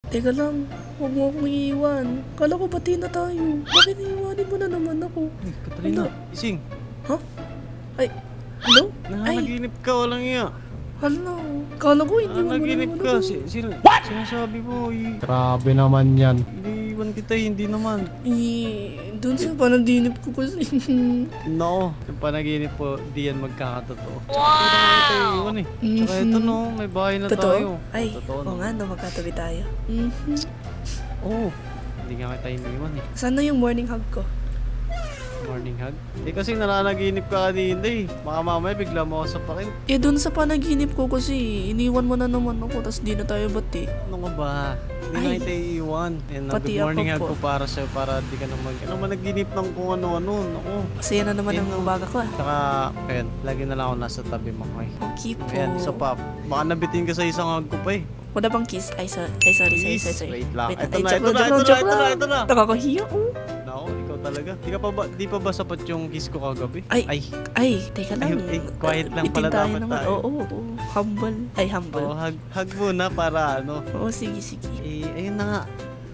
Teka lang, huwag mo akong iiwan. Kala ko pati na tayo. Bakit iiwanin mo na naman ako? Ay, Catalina, ising. Ha? Ay, hello? Nanaginip ka, walang iya. Hala, kala ko iniwan mo na Nanaginip naman ka. ako. Sinasabi mo, Grabe naman yan. iniwan kita, hindi naman. Doon sa panaginip ko kasi. No, yung panaginip po, di yan magkakatotoo. Tsaka pwede naman tayo iwan eh. Tsaka ito no, may bahay na tayo. Totoo? Ay, Totoo oo no. nga, no, magkatabi tayo. Oo, hindi nga kita iniwan eh. Saan na yung morning hug ko? Morning hug. Eh kasi nananaginip ka kanina eh. Baka mamaya bigla mo ako sapakin. Doon sa panaginip ko kasi, iniwan mo na naman ako, tas di na tayo bati. Ano ka ba? Hindi na Ay. kita iiwan. And Pati good morning ako hug po. ko para sa'yo para di ka na managinip ng kung ano-ano. Naku. Masaya na naman ang umaga ko ah. Tsaka, ayun, lagi na lang ako nasa tabi mo. Okay. Okay po. Ayan, isa pa. Baka nabitin ka sa isang hug ko pa eh. Wala bang kiss? Ay, sorry. Please, Sorry. wait lang. Ito Ay, na, joke ito na, lang, ito na, joke ito na, lang. ito na. Nakakahiya oh. Naku, ikaw talaga. Di pa ba sapat yung kiss ko kagabi? Ay, teka lang. Ay, quiet lang pala Itintahan dapat naman. tayo. Oo. Humble. Ay, humble. Oh, hug muna para ano. Oo, sige. Eh, ayun na nga.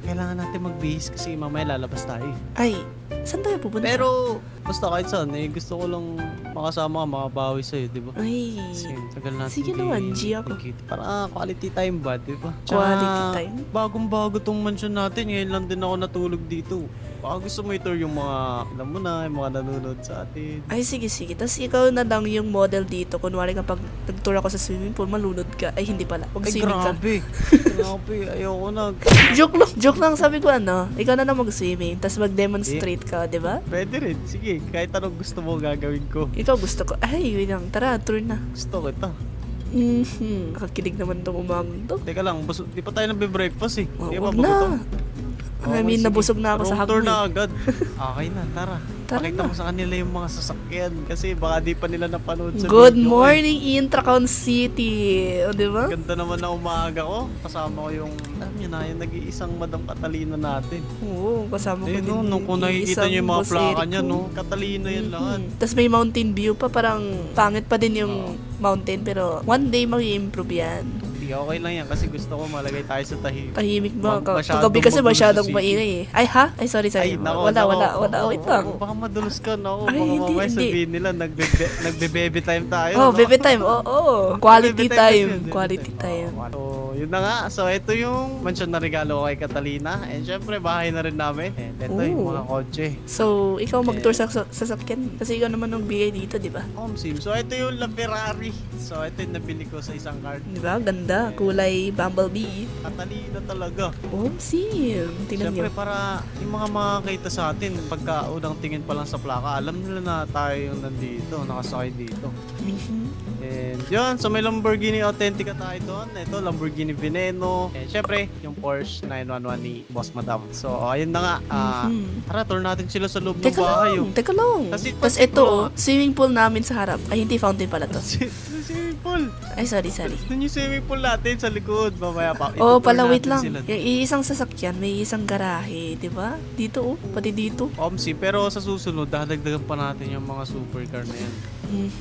Kailangan natin magbihis kasi mamaya lalabas tayo. Ay, saan tayo pupunta? Pero, basta kahit saan eh, gusto ko lang makasama ka, makabawi sa'yo, di ba? Ay, Kasi tagal natin sige naman, G ako. Para quality time ba, di ba? Quality time? Bagong-bago tong mansion natin, ngayon lang din ako natulog dito. Baka gusto mo i-tour yung mga, alam mo na, yung mga nanonood sa atin. Ay, sige. Tapos ikaw na lang yung model dito. Kunwari kapag nag-tour ako sa swimming pool, malunod ka. Ay, hindi pala. Ay, Mag-swimming ka. grabe, ayoko na. Joke lang. Sabi ko ikaw na lang mag-swimming. Tapos mag-demonstrate ka, di ba? Pwede rin, sige, kahit anong gusto mo gagawin ko. Ikaw gusto ko. Ay, wait lang. Tara, tour na. Gusto kita. Nakakilig naman itong umagang to. Teka lang, di pa tayo nagbe-breakfast eh. Di ba Wag bagutom? na. I mean, sige. nabusog na ako sa Room tour hagway. na agad. Okay na, tara. Tara Pakita na. mo sa kanila yung mga sasakyan kasi baka di pa nila napanood sa Good video. morning, Intracon City. O, di ba? Ganda naman na umaga ko. Kasama ko yung, alam nyo na, yung nag-iisang Madam Catalina natin. Oo, kasama ko Eh, din. no, kung nakikita nyo yung mga plaka niya, no, Catalina yan lahat. Tapos may mountain view pa. Parang pangit pa din yung mountain. Pero one day mag-i-improve yan. Hindi, okay lang yan kasi gusto ko malagay tayo sa Tahimik ba? Masyadong Kagabi kasi magulo masyadong sa city. maingay eh. Ay ha? Ay sorry. Ay, nako, Wala. Wait lang. Baka madulos ka, no? Ay, Baka hindi, mamaya hindi. sabihin nila, nagbe-baby time tayo. Oh, no? baby time. Oo. Quality Baby time time. kasi yun, Quality baby time. So, yun na nga. So, ito yung mansion na regalo ko kay Catalina. And syempre, bahay na rin namin. And ito yung Ooh. mga kotse. So, ikaw mag-tour sa sasakyan. Kasi ikaw naman ang bigay dito, di ba? Sim. So, ito yung LaFerrari. So, ito yung nabili ko sa isang card. Di ba? Ganda. Kulay Bumblebee. Catalina talaga. Sim. Tingnan Siyempre, nyo. para yung mga makakita sa atin, pagka unang tingin pa lang sa plaka, alam nila na tayo yung nandito, nakasakay dito. And yun, so may Lamborghini Authentica tayo doon. Ito, Lamborghini Veneno. And syempre, yung Porsche 911 ni Boss Madam. So, ayun na nga. Tara, tour natin sila sa loob ng bahay. Teka lang. Kasi Tapos ito, swimming pool namin sa harap. Ay, hindi fountain pala to. Swimming pool. Ay, sorry. Doon yung swimming pool natin sa likod. Mamaya pa. Oo, Itutour pala, wait natin lang. sila. Yung iisang sasakyan, may isang garahe, di ba? Dito, pati dito. Pero sa susunod, dadagdagan pa natin yung mga supercar na yan.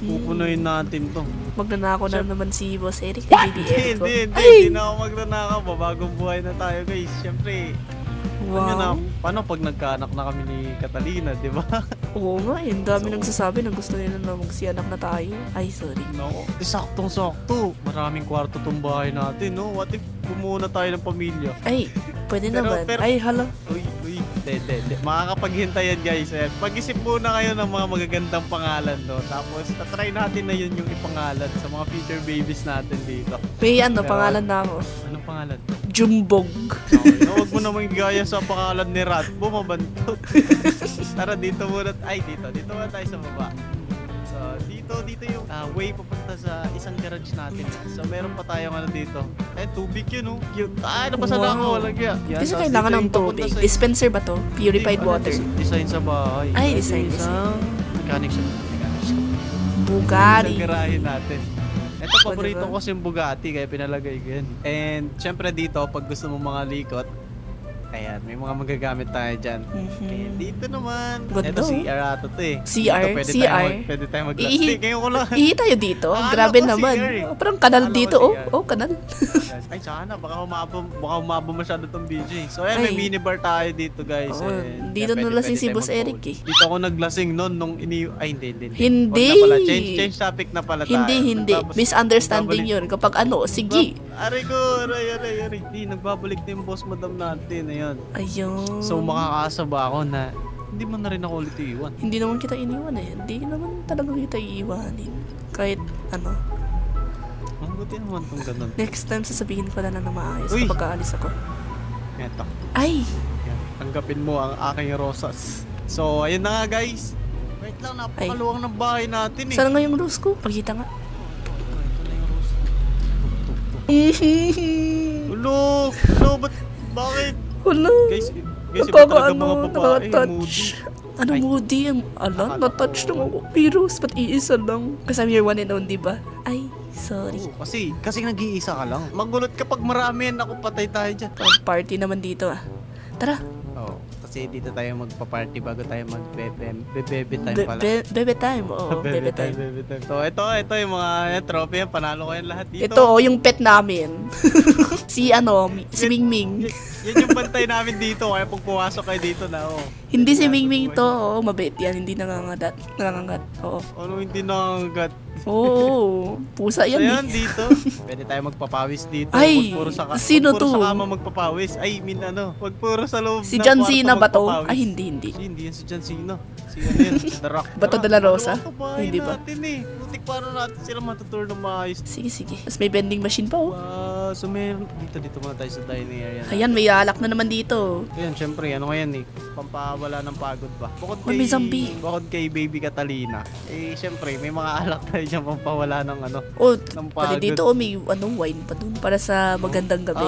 Pupunuin natin to. Magnanako na naman si Boss Eric. Ay, Hindi na ako magnanakaw. Bagong buhay na tayo, guys. Siyempre, wow. paano pag nagkaanak na kami ni Catalina, di ba? Oo nga, yung dami nagsasabi na gusto nila na magsianak na tayo. Ay, sorry. No, saktong-sakto. Maraming kwarto tong bahay natin, no? What if bumuo na tayo ng pamilya? Ay, pwede naman. Ay, hala. Uy. Hindi. Makakapaghintay yan, guys. Ayan. Pag-isip muna kayo ng mga magagandang pangalan, no? Tapos, tatry natin na yun yung ipangalan sa mga future babies natin dito. May pangalan na ako. Anong pangalan? Jumbog. Okay, no, huwag mo naman gaya sa pangalan ni Ratbo, mabantot. Tara, dito muna. Ay, dito muna tayo sa baba. So, dito yung way papunta sa isang garage natin. So, meron pa tayong dito. Tubig yun, no? Cute. Nabasa na ako. Walang kaya. Kasi kailangan ng tubig. Dispenser ba to? Purified water. Design sa bahay. Ay, design. Mechanic shop. Bugatti. Sa garahe natin. Ito, paborito ko kasi yung Bugatti, kaya pinalagay ko yan. And, syempre dito, pag gusto mo mga likot, Ayan, may mga magagamit tayo dyan. Okay, dito naman. Ganda, Ito, CR ato to eh. CR? Dito, pwede tayo mag-last. Ngayon ko lang. Ihi tayo dito? Akala Grabe ko naman. CR eh. Parang kanal Akala ko dito, CR. oh. Oh, kanal. Ay, sana. Baka umabo masyado tong video eh. So, ayan, may Ay. minibar tayo dito, guys. Oo, And, dito yeah, nalasing si tayo Boss mag-hold. Eric eh. Dito ako naglasing noon nung Ay, hindi. Hindi. Huwag na pala. Change topic na pala tayo. Hindi. Misunderstanding yun. Kapag ano, sige. Aray ko, aray. Di, nagbabalik na yung boss madam natin. Ayan. Ayun. So, makakaasa ba ako na hindi mo na rin ako ulit iiwan? Hindi naman kita iniwan eh. Hindi naman talaga kita iiwanin. Kahit ano. Ang buti naman tong ganun. Next time sasabihin ko na lang na maayos Uy! kapag aalis ako. Eto. Ay! Yan. Tanggapin mo ang aking rosas. So, ayun na nga guys. Wait lang, napakaluwang ng bahay natin eh. Saan nga yung rose ko? Pagkita nga. Ito na yung rose. Ulo! Bakit? Wala. Guys, iba talaga mga babae. Nakaka-touch. Ano Ay. moody? Ala, na-touch lang ako. Virus, ba't iisa lang? Kasi I'm your one and only ba? Ay, sorry. Oo, kasi nag-iisa ka lang. Magulot kapag marami yan, ako patay tayo dyan. Party naman dito ah. Tara. Oo, kasi dito tayo magpa-party bago tayo mag-bebe time pala. Bebe time. Oo, bebe time. So, ito yung mga trophy. Panalo ko yan lahat dito. Ito, yung pet namin. si Mingming. Yan yung bantay namin dito. Kaya pag pumasok kayo dito na, Hindi si Mingming to. Oo, mabait yan. Hindi nangangagat. Oo. Ano hindi nangangagat? Oo. Pusa So, yan yan eh. dito. Pwede tayo magpapawis dito. Ay, sino wag puro to? sa kama magpapawis. Ay, wag puro sa loob Si ng John kwarto Cena ba to? magpapawis. Ay, hindi. Hindi yan si John Cena. Si ano yan, si The Rock. Bato de la Rosa? Hindi Hindi ba? natin eh. Butik para natin sila matuturo ng maayos. Sige. Tapos may vending machine pa oh. So meron dito muna tayo sa dining area. Ayan, may alak na naman dito. Ayan, syempre, ano nga yan eh. Pampawala ng pagod ba? Uy, may zombie. Bukod kay Baby Catalina. Syempre, may mga alak tayo dyan pampawala ng Oh, ng pati pagod. dito may wine pa dun para sa magandang gabi.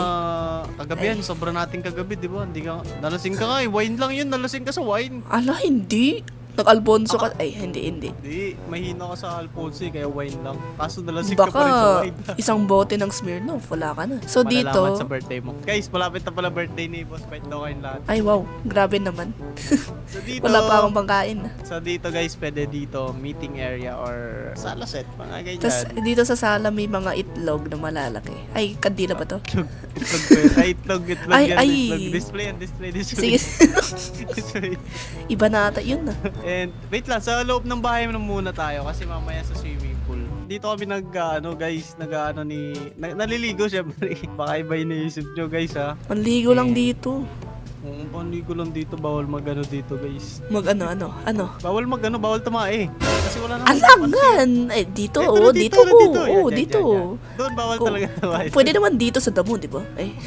Kagabi yan, sobra nating kagabi, di ba? Hindi ka, nalasing ka nga eh. Wine lang yun, nalasing ka sa wine. Ala, hindi. Nag-Alfonso ka. Ay, hindi. Hindi, mahina ka sa Alfonso eh, kaya wine lang. Kaso nalasing ka pa rin sa Baka wine. isang bote ng Smirnoff, wala ka na. So Malalaman dito, sa birthday mo. Guys, malapit na pala birthday ni Boss Pet daw kayong lahat. ay wow, grabe naman. So dito, Wala pa akong pangkain. So dito guys, pwede dito, meeting area or sala set, mga ganyan. Tapos dito sa sala may mga itlog na malalaki. Ay, kandila ba to? Itlog ko yun. Ay, itlog Ay, yan. ay. Itlog. Display. Sige. Display. Iba na ata yun ah. And wait lang, sa loob ng bahay na muna tayo kasi mamaya sa swimming pool. Dito kami naliligo syempre. Baka iba iniisip nyo guys ha. Manligo lang dito. Kung panligo lang dito, bawal magano dito guys. Mag ano? Bawal tumae. Kasi wala naman. Alangan! Eh, dito, dito. Dito. Doon bawal Oh, talaga tumae. Pwede naman dito sa damo, di ba? Ay.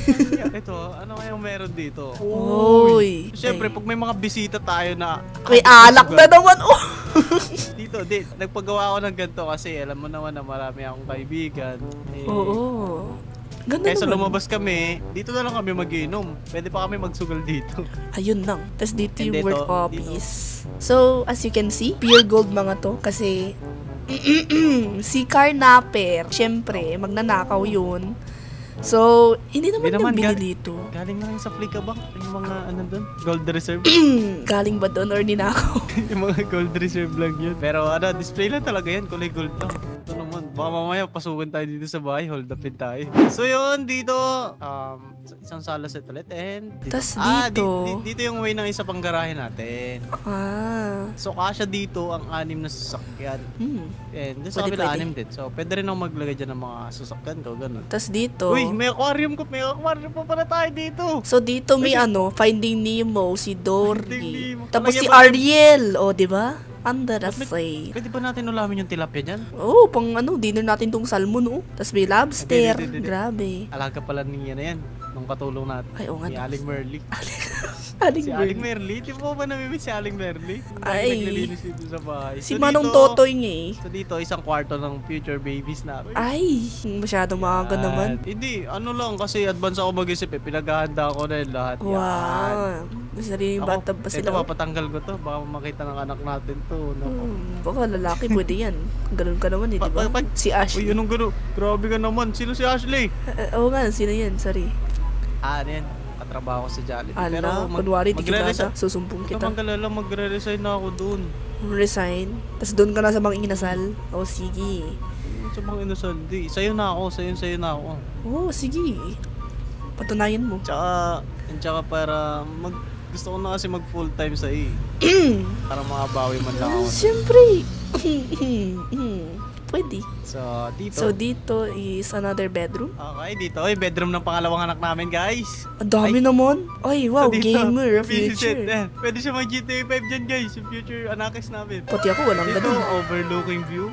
Ito, ano kayang meron dito? Uy. Siyempre, pag may mga bisita tayo na... May alak na naman, oh! Dito, nagpagawa ako ng ganito kasi alam mo naman na marami akong kaibigan. Oo. Ganda Kaysa naman. lumabas kami, dito na lang kami mag-iinom. Pwede pa kami magsugal dito. Ayun lang. Tapos dito And yung dito, work copies. So, as you can see, pure gold mga to. Kasi, si carnapper, syempre, magnanakaw yun. So, hindi naman yung binili ito. Galing na rin sa Flickabang. Yung mga doon, gold reserve. Galing ba doon or ninakaw? Yung mga gold reserve lang yun. Pero display lang talaga yan. Kulay gold lang. Ito naman. Baka mamaya pasukan tayo dito sa bahay. Hold upin tayo. So yun, dito. Isang sala set ulit. And dito. Tas dito. Dito yung way ng isa pang garahe natin. So kasya dito ang 6 na sasakyan. And doon sa kabila 6 din. So pwede rin ako maglagay dyan ng mga sasakyan ko. Ganun. Tas dito. Uy, may aquarium pa pala tayo dito. So dito may Finding Nemo, si Dory. Finding Nemo. Tapos si Talagyan ba- Ariel. O, di ba? Under the sea. Pwede ba natin ulamin yung tilapia dyan? Oo, pang dinner natin tong salmon, oh. Tapos may lobster. Hindi. Grabe. Alaga pala niya na yan. Nung katulong natin. Ay, oo nga. Si Aling Merly. Aling Si Aling Merly? Di mo ba namimiss si Aling Merly? Ay. Naglilinis dito sa bahay. Si So Manong dito- Totoy nga eh. So dito, isang kwarto ng future babies namin. Ay, masyadong maaga naman. Hindi, ano lang kasi advance ako mag-isip eh. Pinaghahanda ko na yung lahat. Yan. Wow. Gusto rin yung bata pa Ito, sila. oh. papatanggal ko to. Baka makita ng anak natin to. Nako. Baka lalaki pwede yan. Ganun ka naman eh, di ba? Si Uy, Ashley. anong gano'n? Grabe ka naman. Sino si Ashley? Oo nga, sino yan? Sorry. Ano yan? katrabaho ko sa Jollibee. Ala, kunwari di kita susumpong kita. Huwag kalala, magre-resign na ako dun. Resign? Tapos doon ka na sa mga inasal? O, sige. Sa mga inasal, di. Sa'yo na ako, sa'yo na ako. Oo, sige. Patunayan mo. Tsaka para gusto ko na kasi mag full time sa para makabawi man lang ako. Siyempre. Pwede. So, dito is another bedroom. Okay, dito. Ay, bedroom ng pangalawang anak namin, guys. Ang dami naman. Ay, wow, so, gamer, future. Pwede siya mag GTA 5 dyan, guys. Yung future anakis namin. Pati ako, walang ganun. Dito, overlooking view.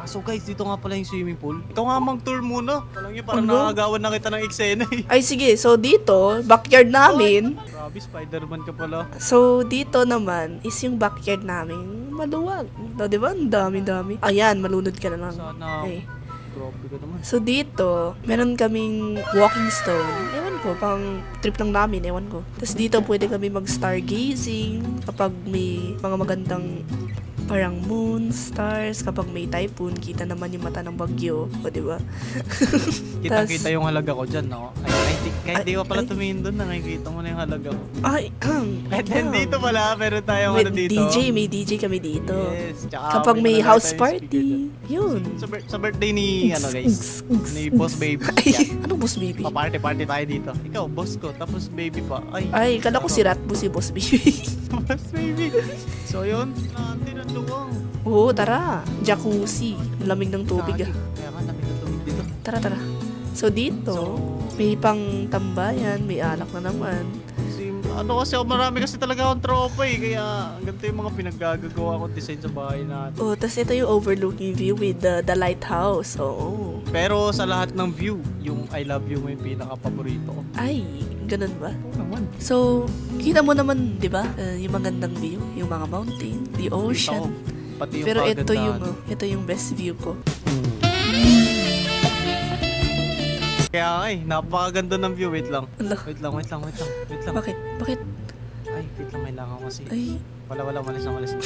So guys, dito nga pala yung swimming pool. Ikaw nga mag-tour muna. Walang yun, parang nakagawan na kita ng eksena eh. Ay, sige. So, dito, backyard namin. Grabe, Spider-Man ka pala. So, dito naman is yung backyard namin. Maluwag. Diba? Ang dami-dami. Ayan, malunod ka na lang. Sana. Ay. Grabe ka naman. So, dito, meron kaming walking stone. Ewan ko, pang trip lang namin, ewan ko. Tapos dito, pwede kami mag-stargazing kapag may mga magandang parang moon, stars, kapag may typhoon, kita naman yung mata ng bagyo. O, diba? Kita yung halaga ko dyan, no? Kahit di ka pala tumingin doon, nakikita mo na yung halaga ko. Ay, kahit dito pala, pero tayong ano dito. May DJ kami dito. Yes, kapag may house party, yun. Sa birthday ni, guys, ni Boss Baby. Ay, anong Boss Baby? Pa-party tayo dito. Ikaw, boss ko, tapos baby pa. Ay, kala ko si Ratbo si Boss Baby. Boss Baby. So, yun, natin ang luwang. Oo, tara. Jacuzzi. Lamig ng tubig, Kaya nga, lamig ng tubig dito. Tara. So, dito, may pang tambayan, may alak na naman. Kasi marami kasi talaga akong tropa eh. Kaya ganito yung mga pinaggagawa ko design sa bahay natin. Oh, tas ito yung overlooking view with the lighthouse. Oo. Pero sa lahat ng view, yung I love you mo yung pinaka-paborito ko. Ay, ganun ba? Oo naman. So, kita mo naman, di ba? Yung magandang view, yung mga mountain, the ocean. Pati yung pero ito yung best view ko. Kaya napakaganda ng view. Wait lang. Wait lang. Bakit? Ay, wait lang, may langaw kasi. Ay. Wala, malis na.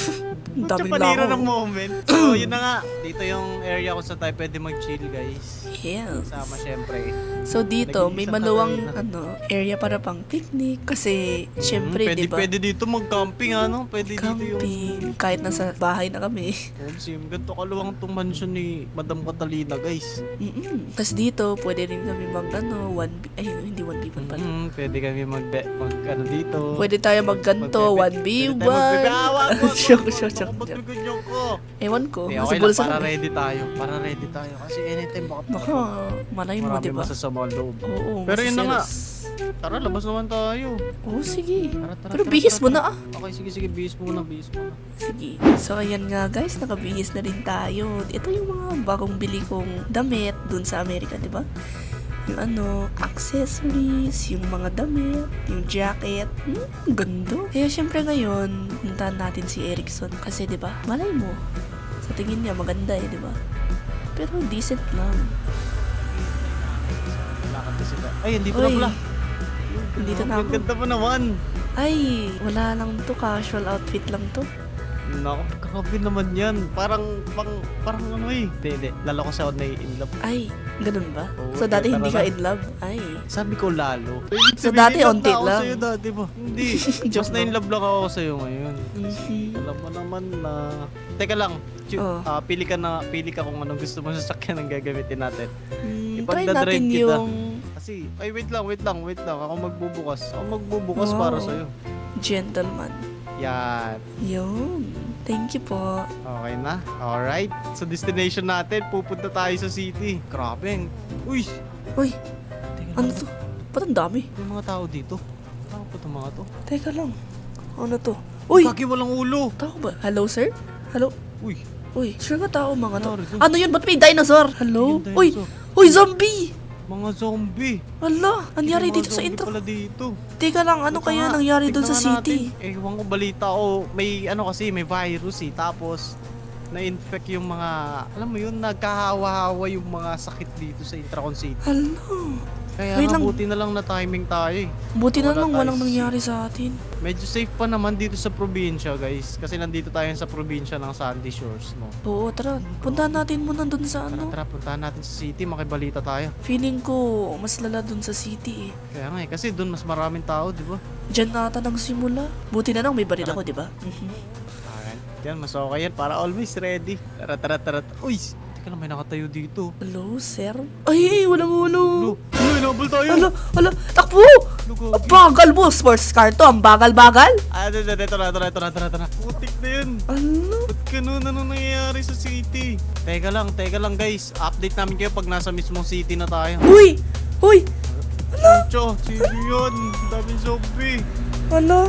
Daming paniro ng moment. So, yun na nga. Dito yung area kung saan tayo pwede mag-chill, guys. Yes. Sama, syempre. So, dito, may maluwang area para pang picnic. Kasi, syempre, di ba? Pwede dito mag-camping, Pwede camping, dito yung... kahit nasa bahay na kami. Ganito kaluwang itong mansion ni Madam Catalina, guys. Tapos dito, pwede rin kami hindi 1v1 pala. Pwede kami dito. Pwede tayo magganto, 1v1. Sure. Ewan ko. Okay lang, para ready tayo. Kasi anytime baka malay mo, diba? Marami masasama ang loob. Oo, pero yun na nga. Tara, labas naman tayo. Oo, sige. Tara, pero bihis mo na Okay, sige, bihis muna. Sige. So, ayan nga guys, nakabihis na rin tayo. Ito yung mga bagong bili kong damit dun sa Amerika, diba? Yung accessories, yung mga damit, yung jacket. Ganda. Kaya syempre ngayon, puntahan natin si Erickson. Kasi diba, malay mo, sa tingin niya maganda diba? Pero decent lang. Ay, hindi pala. Dito na ako. Ganda mo naman. Ay, wala lang to. Casual outfit lang to. Naku, kakabi naman yan. Parang Hindi. Lalo ko sa in love. Ay, ganun ba? Oo, so, dati hindi ka in love? Ay. Sabi ko lalo. So, dati onti lang? Sa'yo dati ba? Hindi. Just na in love lang ako sa'yo ngayon. Alam mo naman na... Teka lang. Pili ka kung anong gusto mo sa sakyan ang gagamitin natin. Try natin yung... Kasi, wait lang. Ako magbubukas para sa'yo. Gentleman. Yan. Yun. Thank you po. Okay na? Alright. So, destination natin, pupunta tayo sa city. Grabe. Uy! Ano to? Ba't ang dami? May mga tao dito. Tao pa itong mga to. Teka lang. Ano to? Uy! Kaki walang ulo. Tao ba? Hello, sir? Hello? Uy. Sure nga tao mga to. Ano yun? Ba't may dinosaur? Hello? Dinosaur. Uy, zombie! Mga zombie. Wala, nangyari dito sa intro. Pala dito. Teka lang, ano kaya nangyari doon sa city? Ewan ko, balita ko, may virus tapos na-infect yung mga, alam mo yun, nagkahawa-hawa yung mga sakit dito sa Intracon City. Hello. Kaya Wait nga, lang. buti na lang na timing tayo eh. Buti na Wala lang tayo walang sa nangyari sa atin. Medyo safe pa naman dito sa probinsya, guys. Kasi nandito tayo sa probinsya ng Sandy Shores, no? Oo, tara. Puntahan natin muna dun sa Tara, ano. tara, puntahan natin sa city, makibalita tayo. Feeling ko mas lala dun sa city eh. Kaya nga eh, kasi doon mas maraming tao, di ba? Diyan nata nang simula. Buti na lang may baril ako, di ba? Ayan, yan, mas okay yan. Para always ready. Tara, tara, tara. Uy, teka lang, may nakatayo dito. Hello, sir? Ay, walang ulo. Ano, inabol tayo. Ala, takbo! Lugo. Ang bagal mo, sports car to. Ang bagal-bagal. Ah, ito na. Putik na yun. Ano? Ba't ganun? Ano nangyayari sa city? Teka lang guys. Update namin kayo pag nasa mismong city na tayo. Uy! Cho, sino yun? Daming zombie. Ala,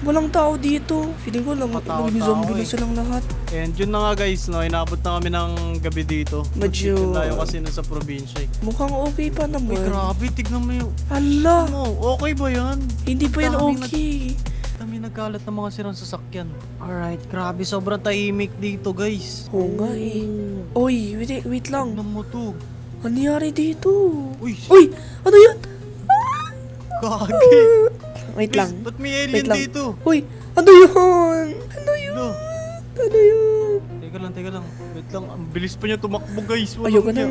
walang tao dito. Feeling ko lang, Matao-tao zombie na eh. silang lahat. And yun na nga guys, no? Inabot na kami ng gabi dito. Medyo- Yun tayo kasi nasa probinsya eh. Mukhang okay pa Uy, naman. grabe. Tignan mo yung... Ala, Okay ba yan? hindi pa yan Daming okay. Dami nagkalat ng mga sirang sasakyan. Alright, grabe. Sobrang tahimik dito guys. Oo nga eh. Uy, wait lang. Tignan mo to. Ano nangyari dito? Uy, Uy, ano yan? kagi. Wait lang. Ba't may Wait alien lang. dito? Uy, ano yun? Ano yun? Ano? Ano yun? Teka lang. Wait lang. Ang bilis pa niya tumakbo guys. Ayoko na.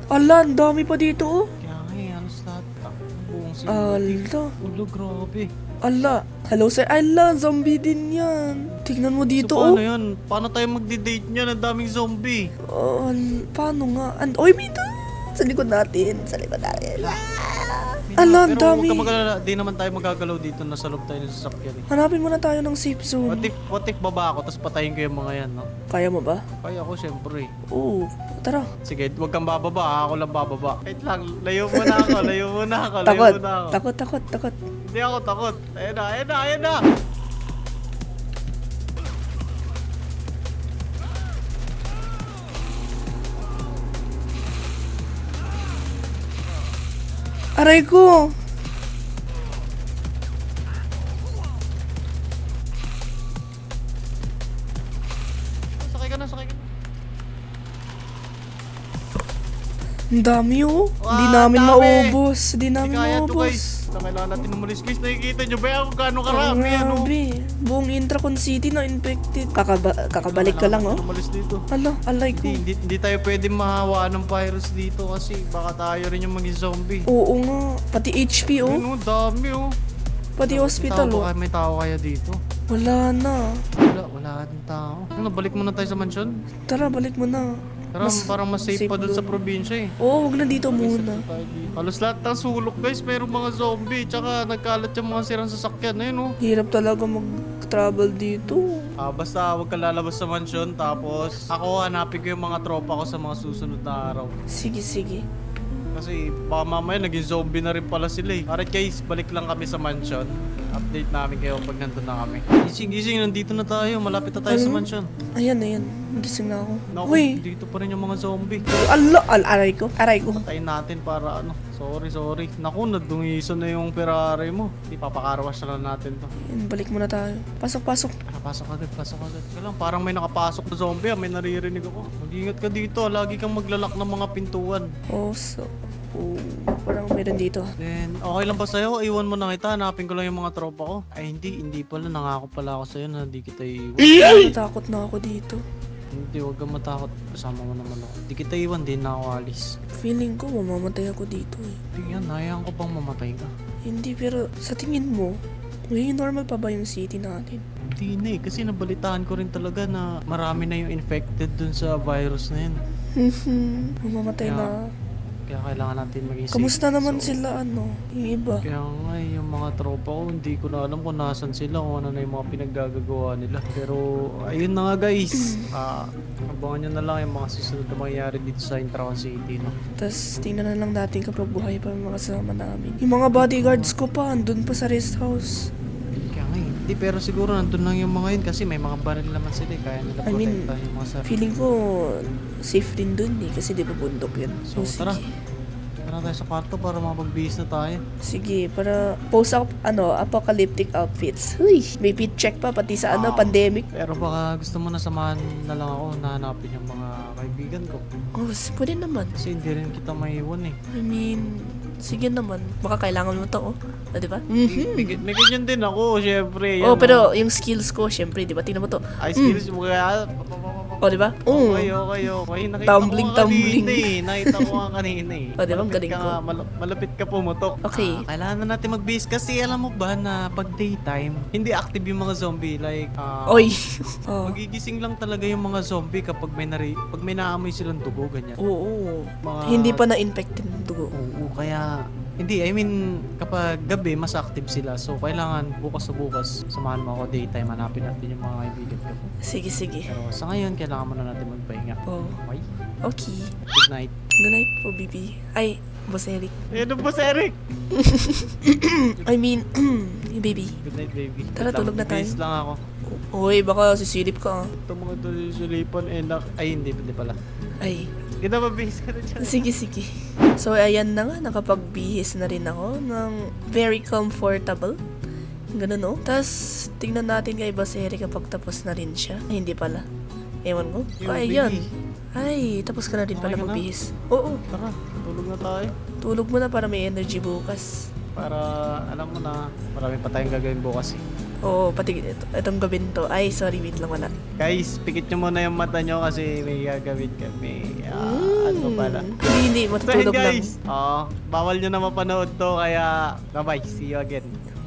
Ala, ang dami pa dito oh. Kaya nga eh, halos lahat. Ang buong city. Ala. Ulo, grabe. Ala. Hello sir. Ala, zombie din yan. Tingnan mo dito So, oh. paano yun? Paano tayo magdi-date niyan? Ang daming zombie. Paano nga? Oy, may doon. Sa likod natin. Ala, ang Pero dami. huwag ka mag-alala. Di naman tayo magagalaw dito. Nasa loob tayo ng sasakyan eh. Hanapin muna tayo ng safe zone. What if baba ako tapos patayin ko yung mga yan, no? Kaya mo ba? Kaya ako, syempre. Oo. Tara. Sige, huwag kang bababa. Ako lang bababa. Wait lang. Layo muna ako. Takot. Hindi ako takot. Ayan na. Aray ko. Sakay ka na. Ang dami oh. Wow, Hindi namin dami. maubos. Hindi Hindi namin kaya to maubos. guys. Kailangan natin umalis guys. Nakikita nyo ba kung gaano karami ano? Grabe. Buong Intracon City na infected. Kakabalik ka lang oh. Kailangan natin umalis dito. Ala, alay ko. Hindi tayo pwede mahawaan ng virus dito kasi baka tayo rin yung maging zombie. Oo nga. Pati HP oh. Ano, dami oh. Pati hospital oh. May tao kaya dito? Wala na. Wala rin tao. Ano, balik muna tayo sa mansion? Tara, balik mo na. Tara, parang mas safe pa dun sa probinsya eh. Oo, huwag na dito muna. Halos lahat ng sulok guys, mayroong mga zombie. Tsaka nagkalat yung mga sirang sasakyan. Ayun oh. Hirap talaga mag-travel dito. Basta huwag ka lalabas sa mansion. Tapos ako hanapin ko yung mga tropa ko sa mga susunod na araw. Sige. Kasi baka mamaya naging zombie na rin pala sila eh. Alright guys, balik lang kami sa mansion. Update namin kayo pag nandun na kami. Gising, nandito na tayo. Malapit na tayo sa mansion. Ayan. Gising na ako. Naku, Uy. dito pa rin yung mga zombie. Aray ko. Patayin natin para ano. Sorry. Naku, nadungiso na yung Ferrari mo. Di papakarwas na lang natin to. Ayan, balik muna tayo. Pasok. Pasok agad. Kaya lang, parang may nakapasok na zombie. May naririnig ako. Mag-ingat ka dito. Lagi kang maglalak ng mga pintuan. Parang meron dito. Then, okay lang ba sa'yo? Iwan mo na kita. Hanapin ko lang yung mga tropa ko. Ay, hindi pala. Nangako pala ako sa'yo na hindi kita iiwan. Natakot na ako dito. Hindi, huwag kang matakot. Kasama mo naman ako. Hindi kita iwan, din na ako alis. Feeling ko mamamatay ako dito eh. Hindi yan, hayaan ko bang mamatay ka? Hindi, pero sa tingin mo, magiging normal pa ba yung city natin? Hindi na eh, kasi nabalitaan ko rin talaga na marami na yung infected dun sa virus na yun. Mamamatay na. Kaya kailangan natin maging safe. Kamusta naman sila yung iba? Kaya nga yung mga tropa ko, hindi ko na alam kung nasan sila, kung ano na yung mga pinaggagawa nila. Pero ayun na nga guys, abangan nyo na lang yung mga susunod na mangyayari dito sa Intracon City. No? Tapos tingnan na lang natin kapag buhay pa yung mga kasama namin. Yung mga bodyguards ko pa, andun pa sa rest house. Kaya nga hindi, pero siguro nandun lang yung mga yun kasi may mga baril naman sila. Kaya nila protektahan yung mga sarili. Feeling ko safe din dun eh, kasi di ba bundok yun. So tara. Tara tayo sa kwarto para mapagbihis na tayo. Sige, para apocalyptic outfits. Huy, may fit check pa pati sa pandemic. Pero baka gusto mo na samahan na lang ako na hanapin yung mga kaibigan ko. Oh, pwede naman. Kasi hindi rin kita maiwan eh. I mean, Sige naman. Baka kailangan mo to, oh. O, diba? May ganyan din ako, syempre. Oh, pero yung skills ko, syempre, diba? Tingnan mo to. Ay, skills mo kaya. O, diba? Okay. Nakita Tumbling. ko nga kanina eh. Nakita ko nga kanina eh. O, diba? Galing ko. Malapit ka pumutok. Okay. Kailangan na natin mag-base kasi alam mo ba na pag daytime, hindi active yung mga zombie. Like, Oy. Oh. magigising lang talaga yung mga zombie kapag pag may naamoy silang dugo, ganyan. Oo. Mga- Hindi pa na-infected ng dugo. Oo, kaya hindi, I mean, kapag gabi, mas active sila. So, kailangan bukas sa bukas, samahan mo ako daytime, hanapin natin yung mga kaibigan ko. Sige. Pero sa ngayon, kailangan muna natin magpahinga. Oh. Okay? Okay. Good night. Good night po, Bibi. Ay, Boss Eric. Ano po, Eric? I mean, baby. Good night, baby. Tara, tulog na tayo. Base lang ako. Uy, baka sisilip ka. Ito mga sulipan, ay, hindi pala. Ay, Kita ba base ka na dyan? sige. So, ayan na nga, nakapagbihis na rin ako ng very comfortable. Ganun, no? Tapos, tingnan natin kay Boss Eric kapag tapos na rin siya. Ay, hindi pala. Ewan ko. Ay, ayun. Ay, tapos ka na rin pala Okay ka na? magbihis. Oo, Tara, tulog na tayo. tulog mo na para may energy bukas. Para, alam mo na, marami pa tayong gagawin bukas eh. Oo, pati itong gawin to. Ay, sorry, wait lang wala. Guys, pikit nyo muna yung mata nyo kasi may gagawin kami. Ano pala. Hindi, matutulog lang. guys, bawal nyo na mapanood to kaya bye-bye. See you again.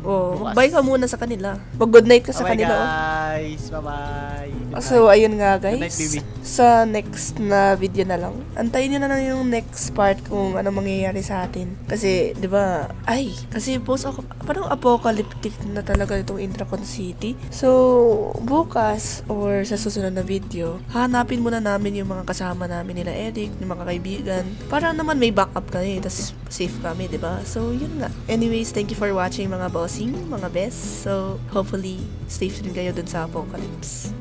Oo, Bukas. bye ka muna sa kanila. Mag-good night ka sa Bye kanila, oh. guys. Bye-bye. Good So, night. ayun nga Good night, guys. baby. Sa next na video na lang. Antayin nyo na lang yung next part kung ano mangyayari sa atin. Kasi, di ba, kasi parang apocalyptic na talaga itong Intracon City. So, bukas or sa susunod na video, hanapin muna namin yung mga kasama namin nila Eric, yung mga kaibigan. Para naman may backup kami, tas safe kami, di ba? So, yun nga. Anyways, thank you for watching mga bossing, mga best. So, hopefully, safe rin kayo dun sa apocalypse.